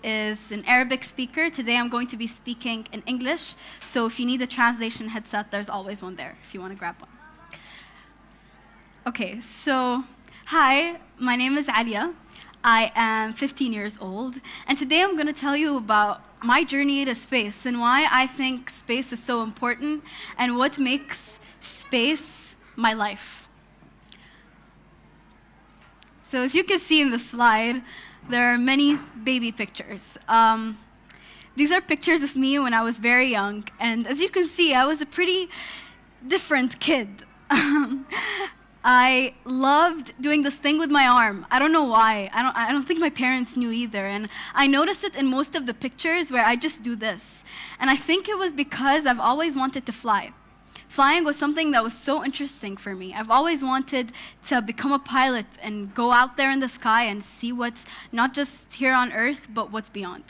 is an Arabic speaker. Today I'm going to be speaking in English, so if you need a translation headset, there's always one there if you want to grab one. Okay, so hi, my name is Alia. I am 15 years old, and today I'm going to tell you about my journey to space and why I think space is so important and what makes space my life. So as you can see in the slide, there are many baby pictures. These are pictures of me when I was very young, and as you can see, I was a pretty different kid. I loved doing this thing with my arm. I don't know why. I don't think my parents knew either. And I noticed it in most of the pictures where I just do this. And I think it was because I've always wanted to fly. Flying was something that was so interesting for me. I've always wanted to become a pilot and go out there in the sky and see what's not just here on Earth, but what's beyond.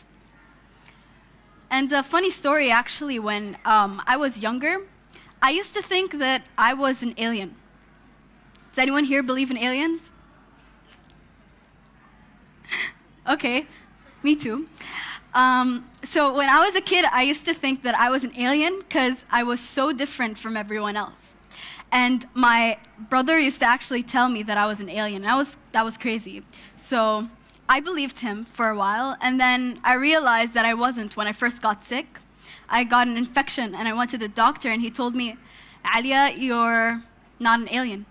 And a funny story, actually, when I was younger, I used to think that I was an alien. Does anyone here believe in aliens? Okay, me too. So when I was a kid, I used to think that I was an alien because I was so different from everyone else. And my brother used to actually tell me that I was an alien. That was crazy. So I believed him for a while, and then I realized that I wasn't when I first got sick. I got an infection, and I went to the doctor, and he told me, Alia, you're not an alien.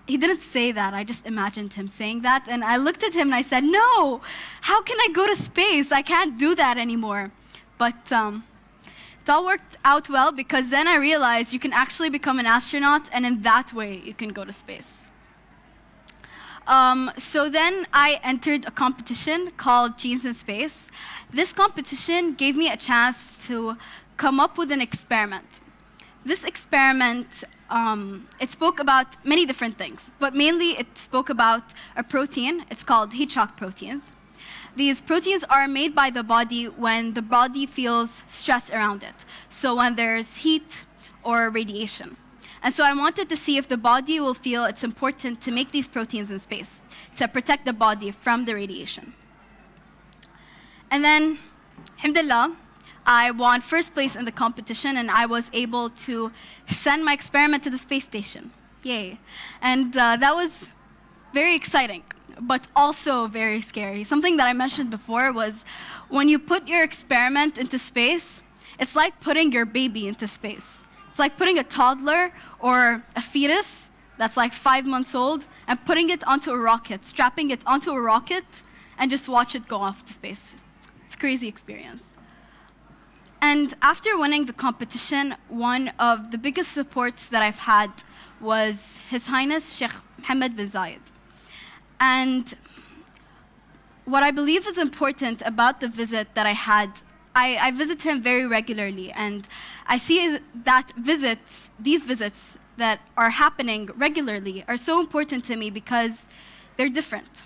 He didn't say that, I just imagined him saying that, and I looked at him and I said, no, how can I go to space? I can't do that anymore. But it all worked out well because then I realized you can actually become an astronaut, and in that way you can go to space. So then I entered a competition called Genes in Space. This competition gave me a chance to come up with an experiment. This experiment it spoke about many different things, but mainly it spoke about a protein. It's called heat shock proteins. These proteins are made by the body when the body feels stress around it, so when there's heat or radiation. And so I wanted to see if the body will feel it's important to make these proteins in space to protect the body from the radiation. And then, alhamdulillah, I won first place in the competition, and I was able to send my experiment to the space station. Yay. And that was very exciting, but also very scary. Something that I mentioned before was when you put your experiment into space, it's like putting your baby into space. It's like putting a toddler or a fetus that's like 5 months old and putting it onto a rocket, strapping it onto a rocket, and just watch it go off to space. It's a crazy experience. And after winning the competition, one of the biggest supports that I've had was His Highness Sheikh Mohammed bin Zayed. And what I believe is important about the visit that I had, I visit him very regularly, and I see that these visits that are happening regularly are so important to me because they're different.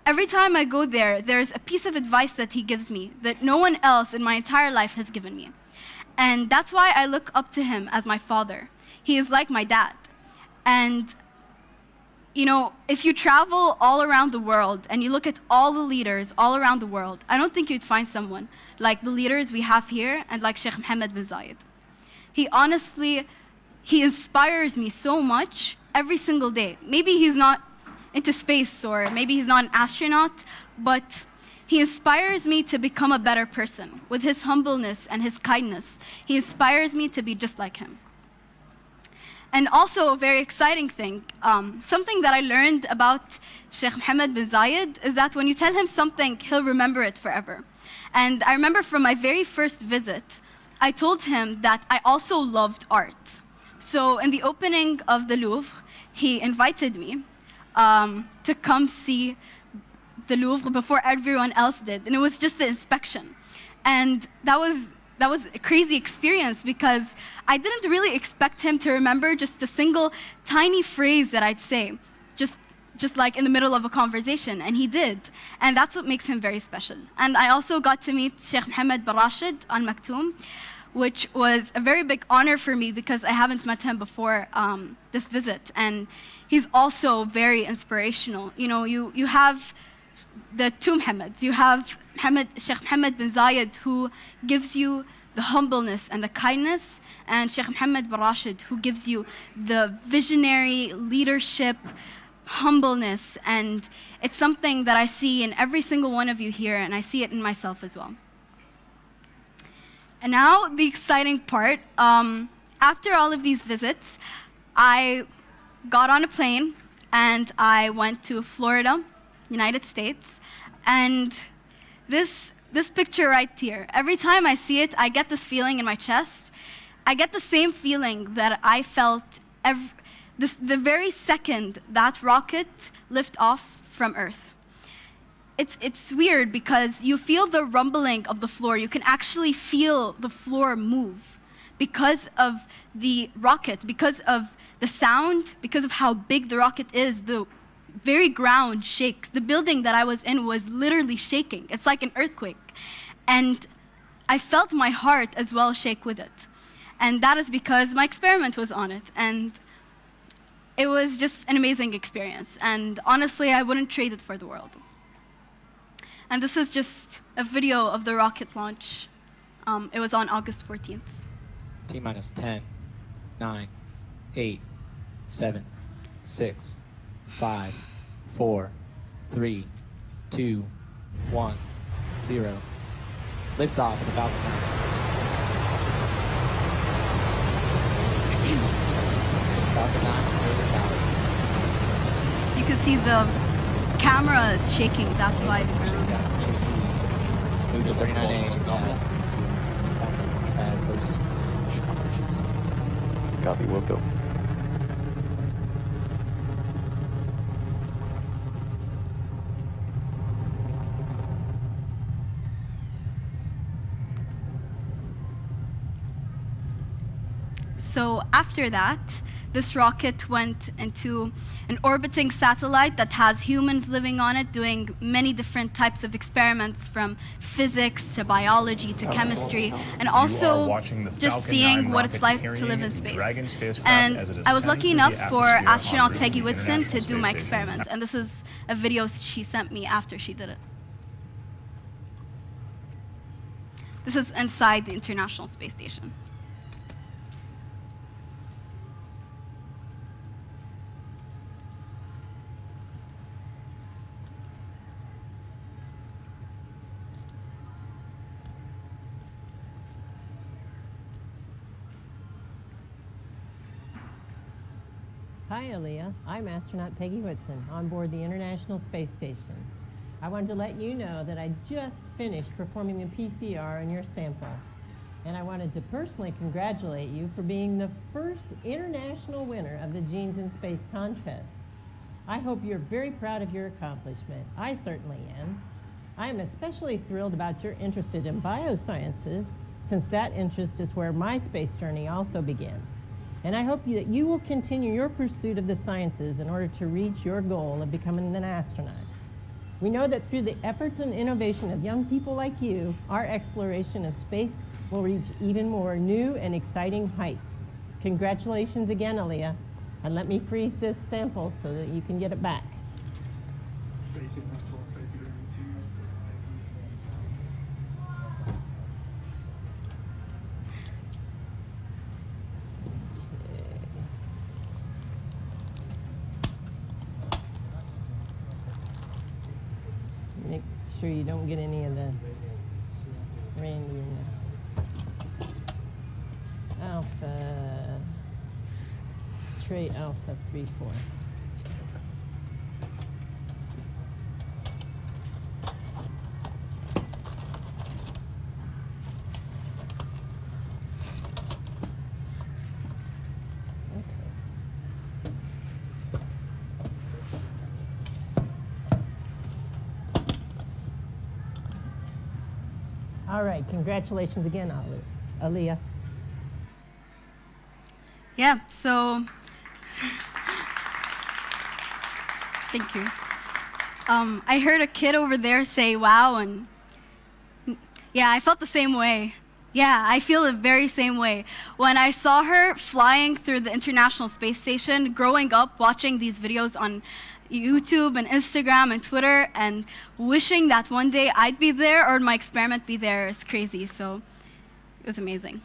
Every time I go there, there's a piece of advice that he gives me that no one else in my entire life has given me. And that's why I look up to him as my father. He is like my dad. And, you know, if you travel all around the world and you look at all the leaders all around the world, I don't think you'd find someone like the leaders we have here and like Sheikh Mohammed bin Zayed. He inspires me so much every single day. Maybe he's not into space, or maybe he's not an astronaut, but he inspires me to become a better person. With his humbleness and his kindness, he inspires me to be just like him. And also a very exciting thing, something that I learned about Sheikh Mohammed bin Zayed is that when you tell him something, he'll remember it forever. And I remember from my very first visit, I told him that I also loved art. So in the opening of the Louvre, he invited me to come see the Louvre before everyone else did. And it was just the inspection. And that was a crazy experience because I didn't really expect him to remember just a single tiny phrase that I'd say, just like in the middle of a conversation, and he did. And that's what makes him very special. And I also got to meet Sheikh Mohammed bin Rashid Al Maktoum, which was a very big honor for me because I haven't met him before this visit. And he's also very inspirational. You know, you have the two Muhammads. You have Sheikh Mohammed bin Zayed, who gives you the humbleness and the kindness, and Sheikh Mohammed bin Rashid, who gives you the visionary leadership, humbleness, and it's something that I see in every single one of you here, and I see it in myself as well. And now the exciting part. After all of these visits, I got on a plane and I went to Florida, United States, and this picture right here, every time I see it, I get this feeling in my chest. I get the same feeling that I felt the very second that rocket lifted off from Earth. It's weird because you feel the rumbling of the floor. You can actually feel the floor move because of the rocket, because of the sound, because of how big the rocket is. The very ground shakes. The building that I was in was literally shaking. It's like an earthquake. And I felt my heart as well shake with it. And that is because my experiment was on it. And it was just an amazing experience. And honestly, I wouldn't trade it for the world. And this is just a video of the rocket launch. It was on August 14th. T-minus 10, 9, 8, 7, 6, 5, 4, 3, 2, 1, 0. Lift off of the Falcon 9. Falcon 9 is over tower. So you can see the camera is shaking. That's why the ground. Move to 39A. Post. Copy, we'll go. So after that, this rocket went into an orbiting satellite that has humans living on it, doing many different types of experiments, from physics to biology to chemistry, and also just seeing what it's like to live in space. And I was lucky enough for astronaut Peggy Whitson to do my experiment, and this is a video she sent me after she did it. This is inside the International Space Station. Hi, Alia. I'm astronaut Peggy Whitson on board the International Space Station. I wanted to let you know that I just finished performing the PCR on your sample. And I wanted to personally congratulate you for being the first international winner of the Genes in Space contest. I hope you're very proud of your accomplishment. I certainly am. I am especially thrilled about your interest in biosciences, since that interest is where my space journey also began. And I hope that you will continue your pursuit of the sciences in order to reach your goal of becoming an astronaut. We know that through the efforts and innovation of young people like you, our exploration of space will reach even more new and exciting heights. Congratulations again, Alia. And let me freeze this sample so that you can get it back. Make sure you don't get any of the random alpha, trait alpha 3, 4. All right, congratulations again, Alia. Yeah, so thank you. I heard a kid over there say, wow, and yeah, I felt the same way. Yeah, I feel the very same way. When I saw her flying through the International Space Station, growing up watching these videos on YouTube and Instagram and Twitter, and wishing that one day I'd be there or my experiment be there is crazy. So it was amazing.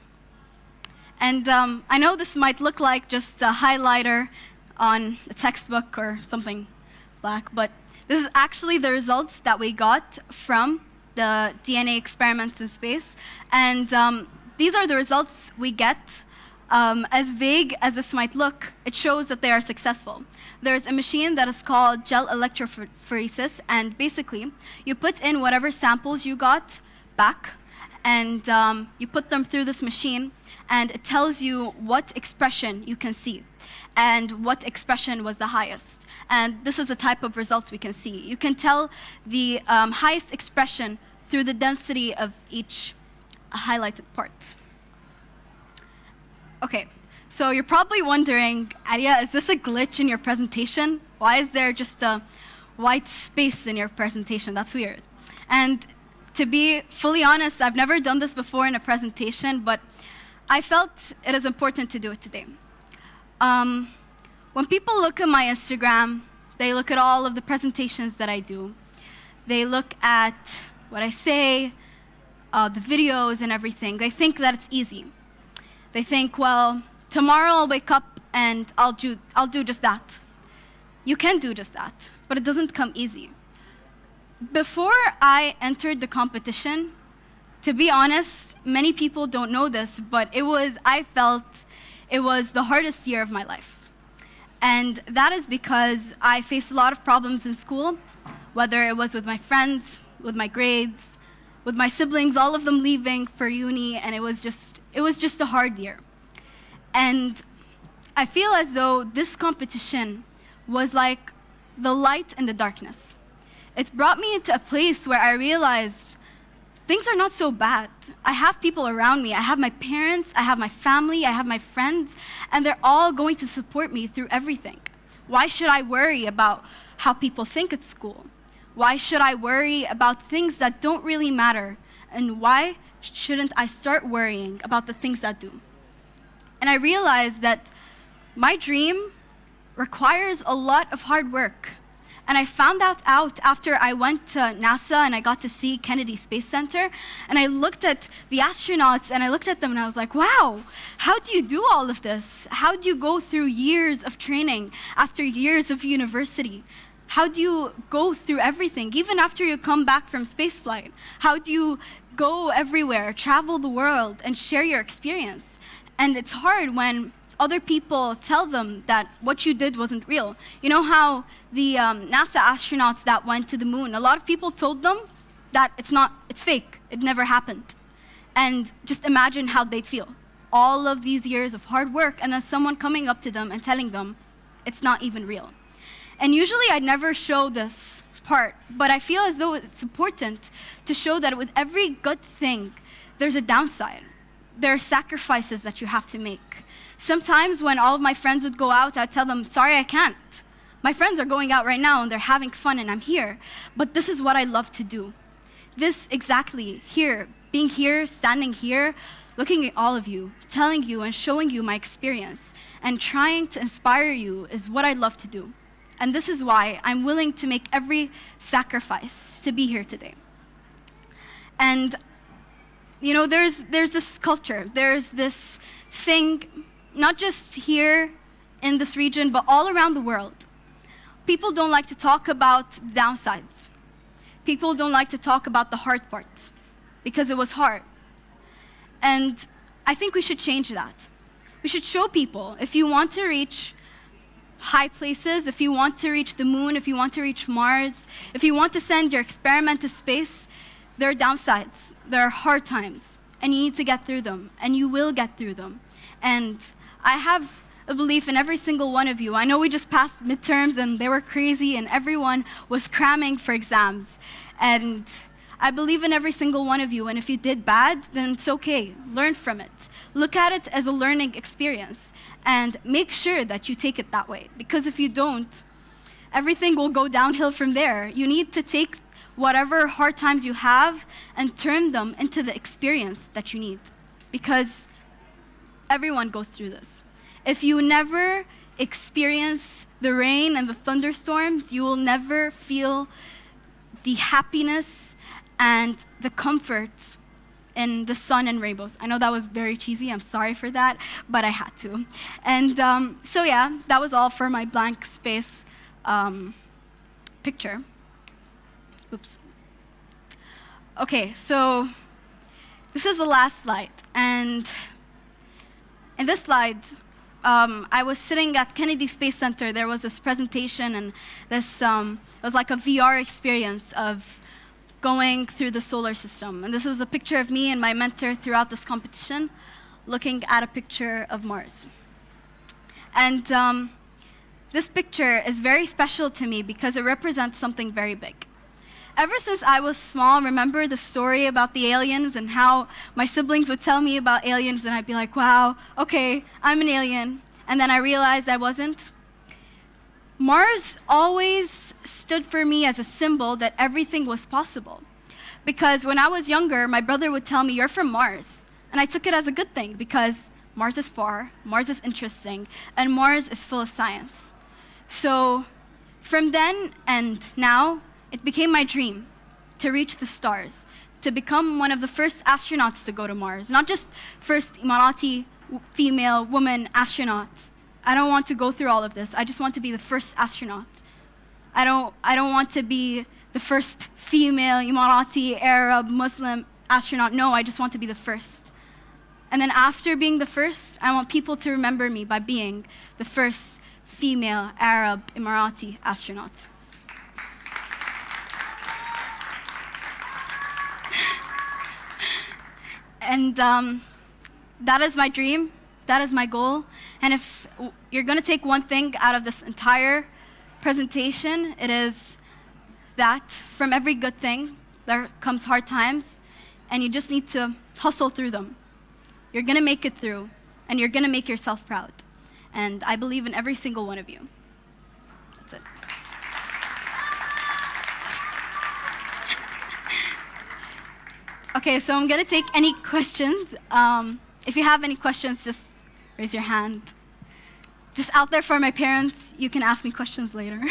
And I know this might look like just a highlighter on a textbook or something black, but this is actually the results that we got from the DNA experiments in space. And these are the results we get. As vague as this might look, it shows that they are successful. There's a machine that is called gel electrophoresis, and basically, you put in whatever samples you got back, and you put them through this machine, and it tells you what expression you can see, and what expression was the highest. And this is the type of results we can see. You can tell the highest expression through the density of each highlighted part. Okay, so you're probably wondering, Alia, is this a glitch in your presentation? Why is there just a white space in your presentation? That's weird. And to be fully honest, I've never done this before in a presentation, but I felt it is important to do it today. When people look at my Instagram, they look at all of the presentations that I do. They look at what I say, the videos and everything. They think that it's easy. They think, well, tomorrow I'll wake up and I'll do just that. You can do just that, but it doesn't come easy. Before I entered the competition, to be honest, many people don't know this, but I felt it was the hardest year of my life. And that is because I faced a lot of problems in school, whether it was with my friends, with my grades, with my siblings, all of them leaving for uni, and it was just a hard year. And I feel as though this competition was like the light in the darkness. It brought me into a place where I realized things are not so bad. I have people around me. I have my parents, I have my family, I have my friends, and they're all going to support me through everything. Why should I worry about how people think at school? Why should I worry about things that don't really matter? And why shouldn't I start worrying about the things that do? And I realized that my dream requires a lot of hard work. And I found that out after I went to NASA and I got to see Kennedy Space Center. And I looked at the astronauts and I looked at them and I was like, wow, how do you do all of this? How do you go through years of training after years of university? How do you go through everything, even after you come back from spaceflight? How do you go everywhere, travel the world, and share your experience? And it's hard when other people tell them that what you did wasn't real. You know how the NASA astronauts that went to the moon, a lot of people told them that it's fake, it never happened. And just imagine how they'd feel. All of these years of hard work, and then someone coming up to them and telling them it's not even real. And usually I never show this part, but I feel as though it's important to show that with every good thing, there's a downside. There are sacrifices that you have to make. Sometimes when all of my friends would go out, I'd tell them, sorry, I can't. My friends are going out right now and they're having fun and I'm here, but this is what I love to do. This exactly, being here, standing here, looking at all of you, telling you and showing you my experience, and trying to inspire you is what I love to do. And this is why I'm willing to make every sacrifice to be here today. And you know, there's this culture, there's this thing, not just here in this region, but all around the world. People don't like to talk about downsides. People don't like to talk about the hard part, because it was hard. And I think we should change that. We should show people, if you want to reach high places, if you want to reach the moon, if you want to reach Mars, if you want to send your experiment to space, there are downsides, there are hard times, and you need to get through them, and you will get through them. And I have a belief in every single one of you. I know we just passed midterms and they were crazy and everyone was cramming for exams. And I believe in every single one of you, and if you did bad, then it's okay. Learn from it. Look at it as a learning experience and make sure that you take it that way. Because if you don't, everything will go downhill from there. You need to take whatever hard times you have and turn them into the experience that you need. Because everyone goes through this. If you never experience the rain and the thunderstorms, you will never feel the happiness and the comfort in the sun and rainbows. I know that was very cheesy, I'm sorry for that, but I had to. And so yeah, that was all for my blank space picture. Oops. Okay, so this is the last slide. And in this slide, I was sitting at Kennedy Space Center. There was this presentation, and this it was like a VR experience of going through the solar system. And this was a picture of me and my mentor throughout this competition, looking at a picture of Mars. And this picture is very special to me because it represents something very big. Ever since I was small, remember the story about the aliens and how my siblings would tell me about aliens, and I'd be like, wow, okay, I'm an alien. And then I realized I wasn't. Mars always stood for me as a symbol that everything was possible. Because when I was younger, my brother would tell me, you're from Mars. And I took it as a good thing because Mars is far, Mars is interesting, and Mars is full of science. So from then and now, it became my dream to reach the stars, to become one of the first astronauts to go to Mars. Not just first Emirati female woman astronaut. I don't want to go through all of this. I just want to be the first astronaut. I don't want to be the first female Emirati, Arab, Muslim astronaut. No, I just want to be the first. And then after being the first, I want people to remember me by being the first female Arab Emirati astronaut. And that is my dream, that is my goal. And if you're gonna take one thing out of this entire presentation, it is that from every good thing, there comes hard times, and you just need to hustle through them. You're gonna make it through, and you're gonna make yourself proud. And I believe in every single one of you. That's it. Okay, so I'm gonna take any questions. If you have any questions, just raise your hand. Just out there for my parents, you can ask me questions later.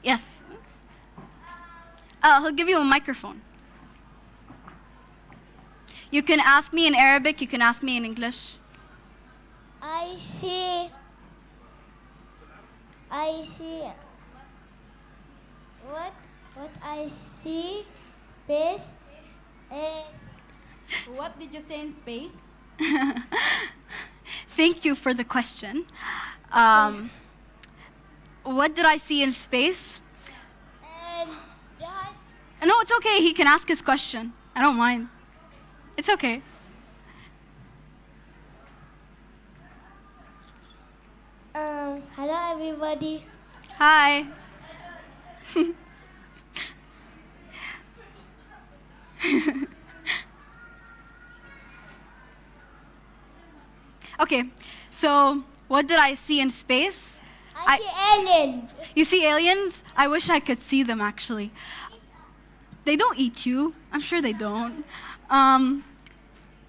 Yes? He'll give you a microphone. You can ask me in Arabic, you can ask me in English. I see. What I see, space. What did you say in space? Thank you for the question. What did I see in space? And that. No, it's okay. He can ask his question. I don't mind. It's okay. Hello everybody. Hi. Okay, so what did I see in space? I see aliens. You see aliens? I wish I could see them, actually. They don't eat you. I'm sure they don't.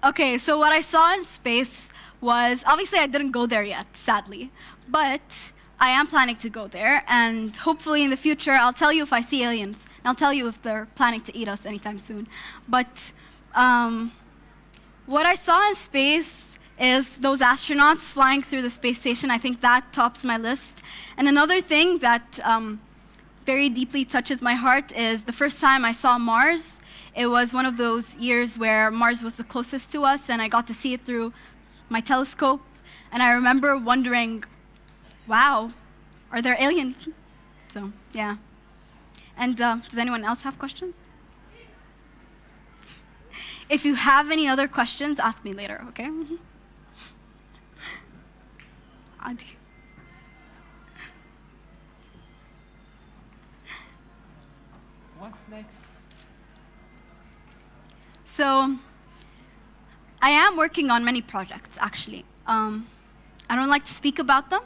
Okay, so what I saw in space was, obviously I didn't go there yet, sadly, but I am planning to go there, and hopefully in the future I'll tell you if I see aliens. And I'll tell you if they're planning to eat us anytime soon. But what I saw in space is those astronauts flying through the space station. I think that tops my list. And another thing that very deeply touches my heart is the first time I saw Mars. It was one of those years where Mars was the closest to us, and I got to see it through my telescope. And I remember wondering, wow, are there aliens? So, yeah. And does anyone else have questions? If you have any other questions, ask me later, okay? What's next? So, I am working on many projects, actually. I don't like to speak about them,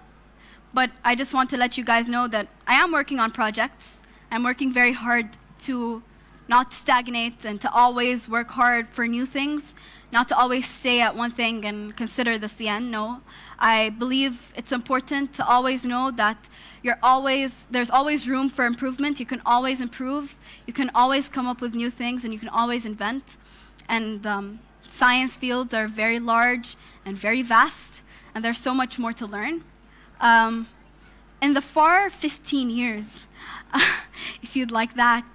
but I just want to let you guys know that I am working on projects. I'm working very hard to not stagnate and to always work hard for new things, not to always stay at one thing and consider this the end. No, I believe it's important to always know that there's always room for improvement. You can always improve. You can always come up with new things, and you can always invent. And science fields are very large and very vast, and there's so much more to learn. In the far 15 years, if you'd like that,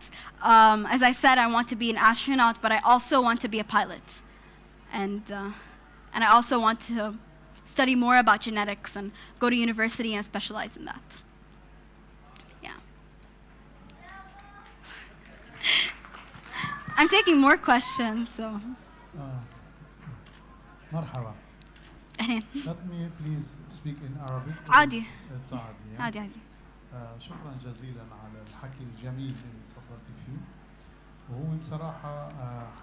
as I said, I want to be an astronaut, but I also want to be a pilot. And I also want to study more about genetics and go to university and specialize in that. Yeah. I'm taking more questions, so. مرحبا. أهلين. Let me please speak in Arabic. عادي. It's عادي. عادي عادي. شكرا جزيلا على الحكي الجميل اللي تفضلت فيه. وهو بصراحة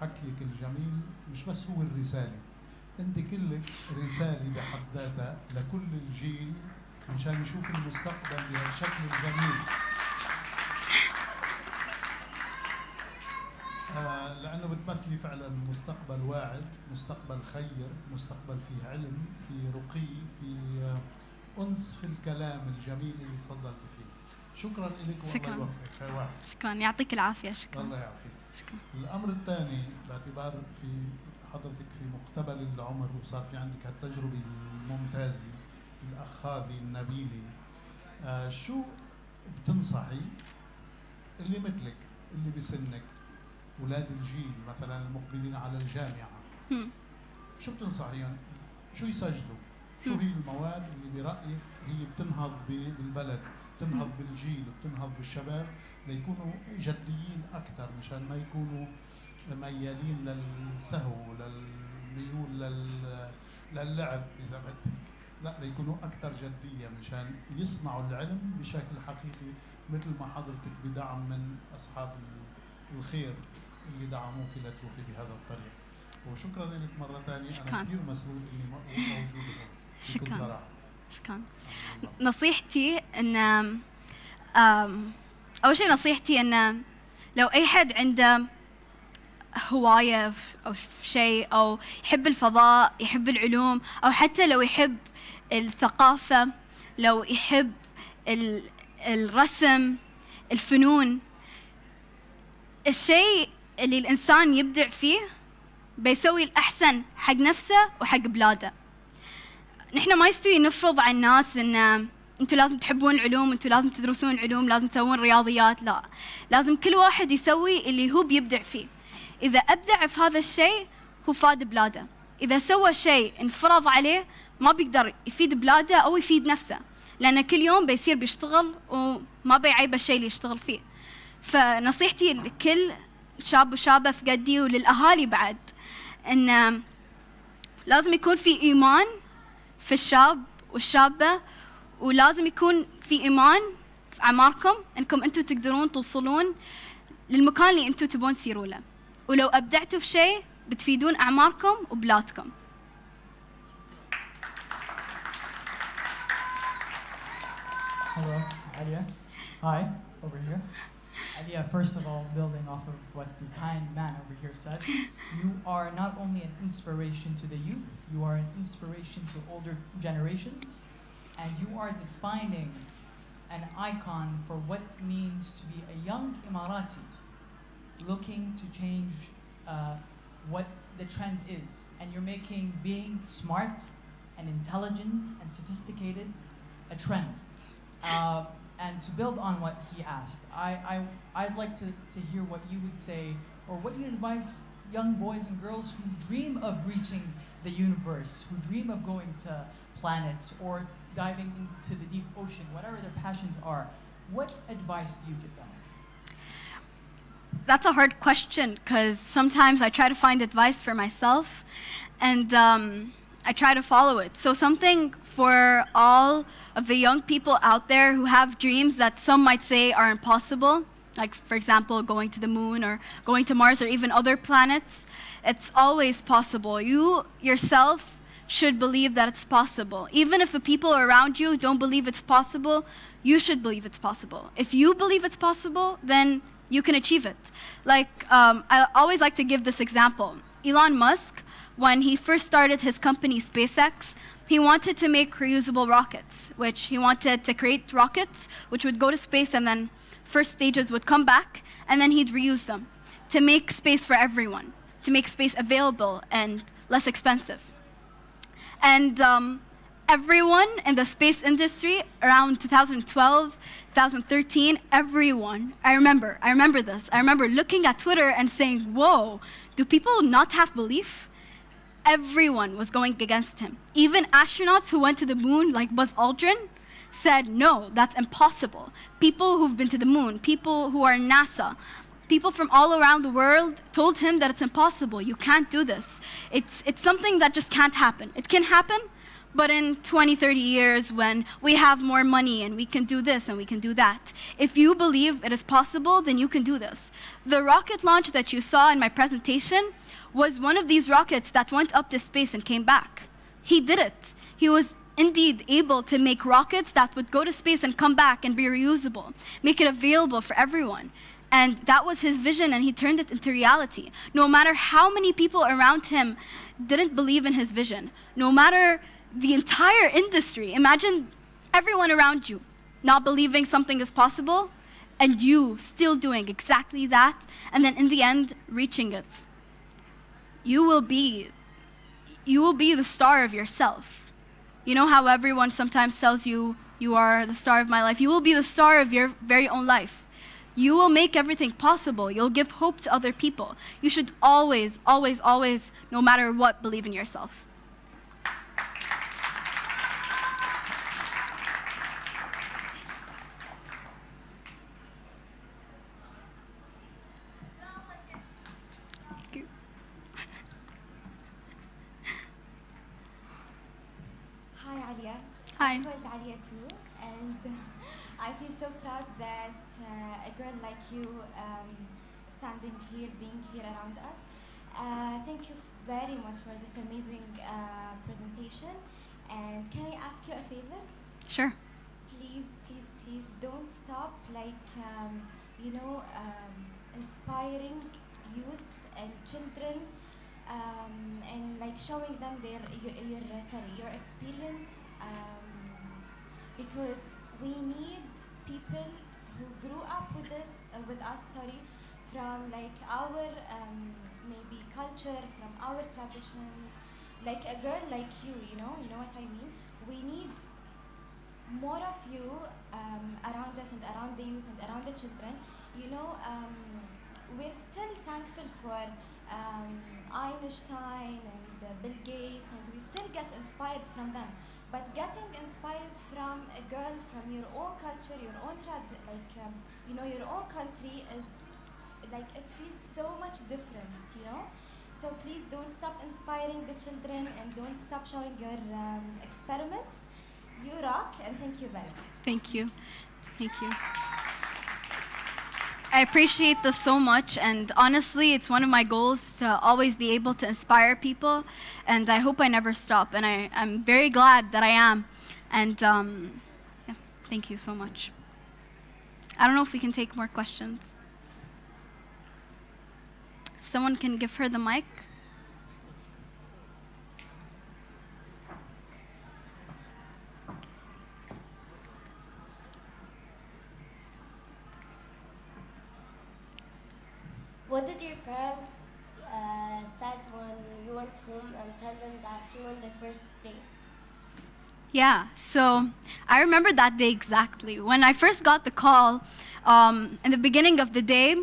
حكيك الجميل مش بس هو الرسالة. أنت كلك رسالة بحد ذاتها لكل الجيل مشان يشوف المستقبل بهالشكل الجميل. لأنه بتمثلي فعلا مستقبل واعد، مستقبل خير، مستقبل فيه علم، فيه رقي، فيه أنس في الكلام الجميل اللي تفضلت فيه. شكرا لك والله يوفقك. هاي واحد. شكرا، يعطيك العافية. شكرا. الله يعافيك. شكرا. الأمر الثاني باعتبار في حضرتك في مقتبل العمر وصار في عندك هالتجربة الممتازة الأخاذة النبيلة، شو بتنصحي اللي مثلك اللي بسنك أولاد الجيل مثلا المقبلين على الجامعة؟ شو بتنصحيهم؟ شو يسجلوا؟ شو هي المواد اللي برأيك هي بتنهض بالبلد، بتنهض بالجيل، بتنهض بالشباب ليكونوا جديين أكثر مشان ما يكونوا ميالين للسهو، للميول للعب إذا بدك، لا ليكونوا أكثر جدية مشان يصنعوا العلم بشكل حقيقي مثل ما حضرتك بدعم من أصحاب الخير اللي دعموك لتروحي بهذا الطريق. وشكرا لك مرة ثانية. أنا كثير مسرور إني موجود هون. شكرا. صراحة. شكرا. نصيحتي إن أول شيء نصيحتي إن لو أي حد عنده هواية أو شيء أو يحب الفضاء، يحب العلوم، أو حتى لو يحب الثقافة، لو يحب الرسم، الفنون، الشيء اللي الإنسان يبدع فيه بيسوي الأحسن حق نفسه وحق بلاده. نحن ما يستوي نفرض على الناس إن أنتوا لازم تحبون العلوم، أنتوا لازم تدرسون العلوم، لازم تسوون رياضيات. لا، لازم كل واحد يسوي اللي هو بيبدع فيه. إذا أبدع في هذا الشيء هو فاد بلاده. إذا سوى شيء انفرض عليه ما بيقدر يفيد بلاده أو يفيد نفسه، لأن كل يوم بيصير بيشتغل وما بيعيب الشيء اللي يشتغل فيه. فنصيحتي لكل شاب وشابة في قدي وللأهالي بعد إن لازم يكون في إيمان في الشاب والشابة، ولازم يكون في إيمان في أعماركم إنكم أنتم تقدرون توصلون للمكان اللي أنتم تبون تسيروا له، ولو أبدعتوا في شيء بتفيدون أعماركم وبلادكم. Hello, Alia. Hi, over here. Alia, first of all, building off of what the kind man over here said, you are not only an inspiration to the youth, you are an inspiration to older generations, and you are defining an icon for what it means to be a young Emirati looking to change what the trend is. And you're making being smart and intelligent and sophisticated a trend. And to build on what he asked, I'd like to hear what you would say, or what you advise young boys and girls who dream of reaching the universe, who dream of going to planets or diving into the deep ocean, whatever their passions are. What advice do you give them? That's a hard question, because sometimes I try to find advice for myself, and I try to follow it. So something for all of the young people out there who have dreams that some might say are impossible, like for example going to the moon or going to Mars or even other planets. It's always possible. You yourself should believe that it's possible. Even if the people around you don't believe it's possible, you should believe it's possible. If you believe it's possible, then you can achieve it. Like, I always like to give this example. Elon Musk, when he first started his company SpaceX, he wanted to make reusable rockets, which he wanted to create rockets which would go to space and then first stages would come back and then he'd reuse them to make space for everyone, to make space available and less expensive. And everyone in the space industry around 2012, 2013, everyone, I remember this. I remember looking at Twitter and saying, whoa, do people not have belief? Everyone was going against him. Even astronauts who went to the moon, like Buzz Aldrin, said, no, that's impossible. People who've been to the moon, people who are in NASA, people from all around the world told him that it's impossible. You can't do this. It's something that just can't happen. It can happen, but in 20, 30 years when we have more money and we can do this and we can do that. If you believe it is possible, then you can do this. The rocket launch that you saw in my presentation was one of these rockets that went up to space and came back. He did it. He was indeed able to make rockets that would go to space and come back and be reusable, make it available for everyone. And that was his vision, and he turned it into reality. No matter how many people around him didn't believe in his vision, no matter the entire industry, imagine everyone around you not believing something is possible, and you still doing exactly that, and then in the end, reaching it. You will be the star of yourself. You know how everyone sometimes tells you, you are the star of my life? You will be the star of your very own life. You will make everything possible. You'll give hope to other people. You should always, always, always, no matter what, believe in yourself. Hi, Alia. Hi. I'm called Alia too, and I feel so proud that a girl like you standing here, being here around us. Thank you very much for this amazing presentation. And can I ask you a favor? Sure. Please, please, please don't stop, inspiring youth and children, and showing them your experience, because we need people who grew up with us, from our maybe culture, from our traditions, like a girl like you know what I mean. We need more of you around us and around the youth and around the children. We're still thankful for Einstein and Bill Gates, and we still get inspired from them. But getting inspired from a girl from your own culture, your own your own country is it feels so much different, So please don't stop inspiring the children and don't stop showing your experiments. You rock, and thank you very much. Thank you. Thank you. I appreciate this so much, and honestly, it's one of my goals to always be able to inspire people, and I hope I never stop, and I'm very glad that I am, and yeah, thank you so much. I don't know if we can take more questions. If someone can give her the mic. What did your parents said when you went home and tell them that you won the first place? Yeah, so I remember that day exactly. When I first got the call, in the beginning of the day,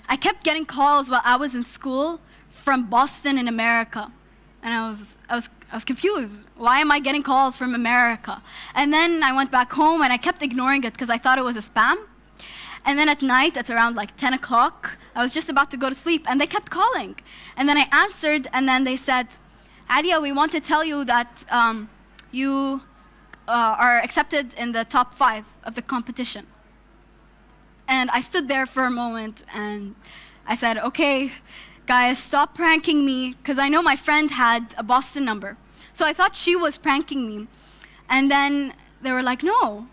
I kept getting calls while I was in school from Boston in America. And I was confused. Why am I getting calls from America? And then I went back home and I kept ignoring it because I thought it was a spam. And then at night, at around 10 o'clock, I was just about to go to sleep, and they kept calling. And then I answered, and then they said, Alia, we want to tell you that you are accepted in the top 5 of the competition. And I stood there for a moment, and I said, okay, guys, stop pranking me, because I know my friend had a Boston number. So I thought she was pranking me. And then they were like, no,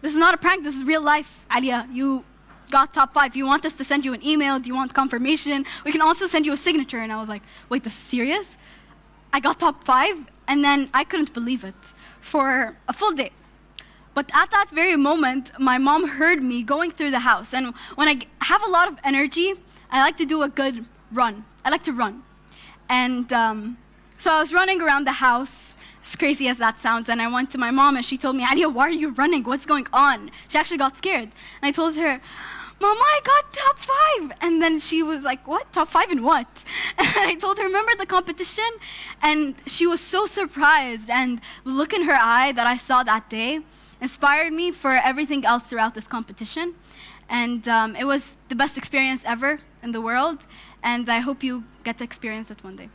this is not a prank, this is real life. Alia, you got top 5. You want us to send you an email? Do you want confirmation? We can also send you a signature. And I was like, wait, this is serious? I got top 5, and then I couldn't believe it for a full day. But at that very moment, my mom heard me going through the house. And when I have a lot of energy, I like to do a good run. I like to run. And so I was running around the house, as crazy as that sounds, and I went to my mom, and she told me, Alia, why are you running? What's going on? She actually got scared. And I told her, Mama, I got top 5. And then she was like, what? Top 5 in what? And I told her, remember the competition? And she was so surprised. And the look in her eye that I saw that day inspired me for everything else throughout this competition. And it was the best experience ever in the world. And I hope you get to experience it one day.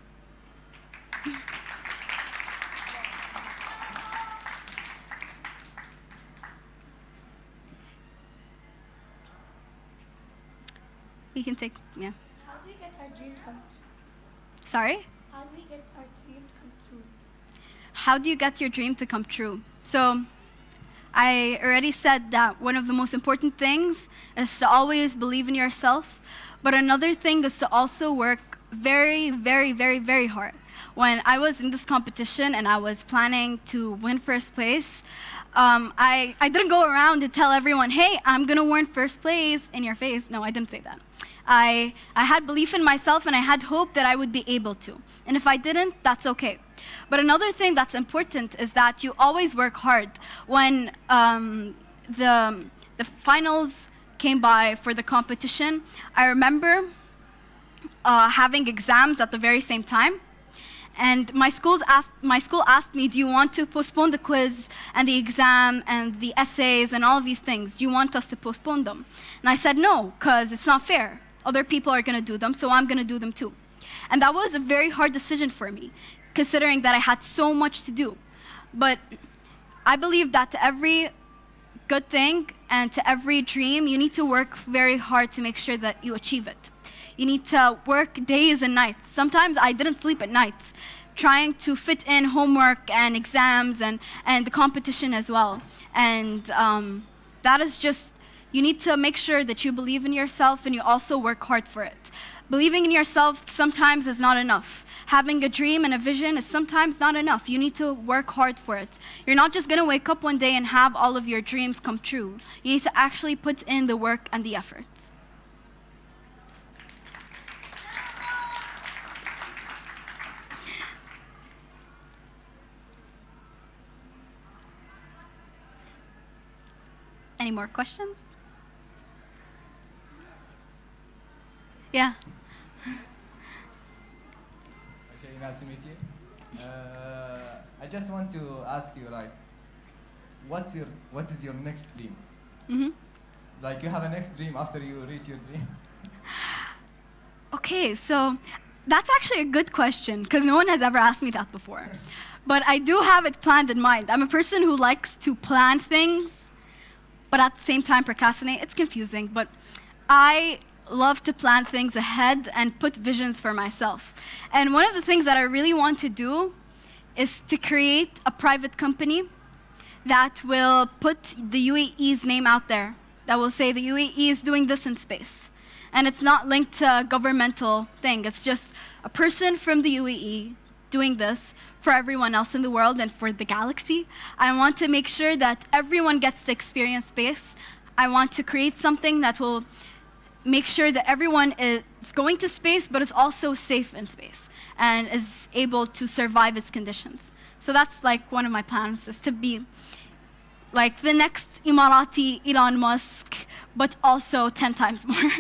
We can take, yeah. How do we get our dream to come true? Sorry? How do we get our dream to come true? How do you get your dream to come true? So, I already said that one of the most important things is to always believe in yourself, but another thing is to also work very, very, very, very hard. When I was in this competition and I was planning to win first place, I didn't go around and tell everyone, hey, I'm gonna win first place in your face. No, I didn't say that. I had belief in myself and I had hope that I would be able to. And if I didn't, that's okay. But another thing that's important is that you always work hard. When the finals came by for the competition, I remember having exams at the very same time. And my school asked me, do you want to postpone the quiz and the exam and the essays and all of these things? Do you want us to postpone them? And I said no, because it's not fair. Other people are going to do them, so I'm going to do them too. And that was a very hard decision for me, considering that I had so much to do. But I believe that to every good thing and to every dream, you need to work very hard to make sure that you achieve it. You need to work days and nights. Sometimes I didn't sleep at night, trying to fit in homework and exams and the competition as well. And that is just, you need to make sure that you believe in yourself and you also work hard for it. Believing in yourself sometimes is not enough. Having a dream and a vision is sometimes not enough. You need to work hard for it. You're not just going to wake up one day and have all of your dreams come true. You need to actually put in the work and the effort. Any more questions? Yeah. Actually, nice to meet you. I just want to ask you, like, what is your next dream? Mm-hmm. Like, you have a next dream after you reach your dream? Okay, so that's actually a good question, because no one has ever asked me that before. But I do have it planned in mind. I'm a person who likes to plan things, but at the same time procrastinate. It's confusing, but I love to plan things ahead and put visions for myself. And one of the things that I really want to do is to create a private company that will put the UAE's name out there, that will say the UAE is doing this in space. And it's not linked to a governmental thing. It's just a person from the UAE doing this for everyone else in the world and for the galaxy. I want to make sure that everyone gets to experience space. I want to create something that will make sure that everyone is going to space, but is also safe in space and is able to survive its conditions. So that's like one of my plans, is to be like the next Emirati Elon Musk, but also 10 times more.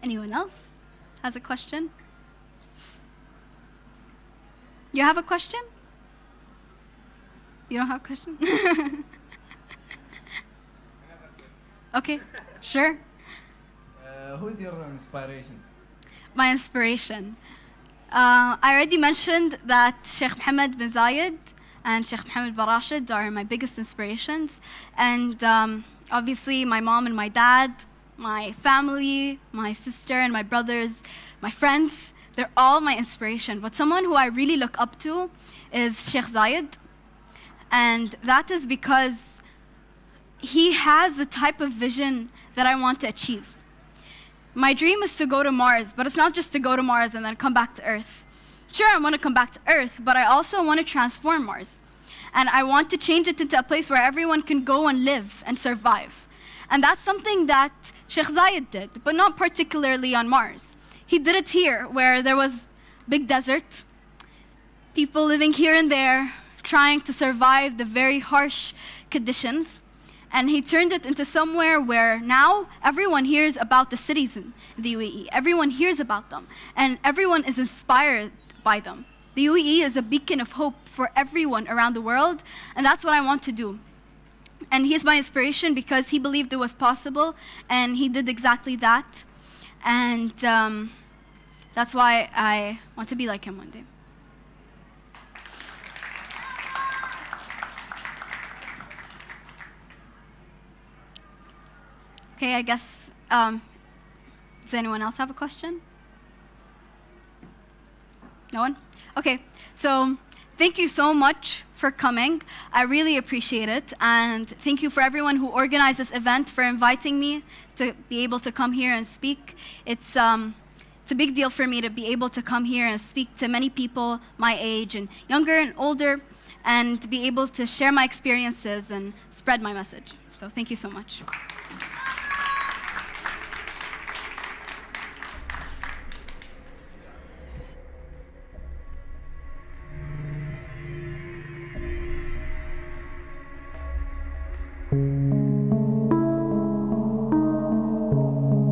Anyone else has a question? You have a question? You don't have a question? Okay, sure. Who's your inspiration? My inspiration. I already mentioned that Sheikh Mohammed bin Zayed and Sheikh Mohammed bin Rashid are my biggest inspirations. And obviously my mom and my dad, my family, my sister and my brothers, my friends, they're all my inspiration. But someone who I really look up to is Sheikh Zayed. And that is because he has the type of vision that I want to achieve. My dream is to go to Mars, but it's not just to go to Mars and then come back to Earth. Sure, I want to come back to Earth, but I also want to transform Mars. And I want to change it into a place where everyone can go and live and survive. And that's something that Sheikh Zayed did, but not particularly on Mars. He did it here, where there was big desert, people living here and there, trying to survive the very harsh conditions. And he turned it into somewhere where now everyone hears about the cities in the UAE. Everyone hears about them, and everyone is inspired by them. The UAE is a beacon of hope for everyone around the world, and that's what I want to do. And he's my inspiration because he believed it was possible, and he did exactly that. And that's why I want to be like him one day. Okay, I guess, does anyone else have a question? No one? Okay, so thank you so much for coming. I really appreciate it. And thank you for everyone who organized this event, for inviting me to be able to come here and speak. It's a big deal for me to be able to come here and speak to many people my age and younger and older, and to be able to share my experiences and spread my message. So thank you so much.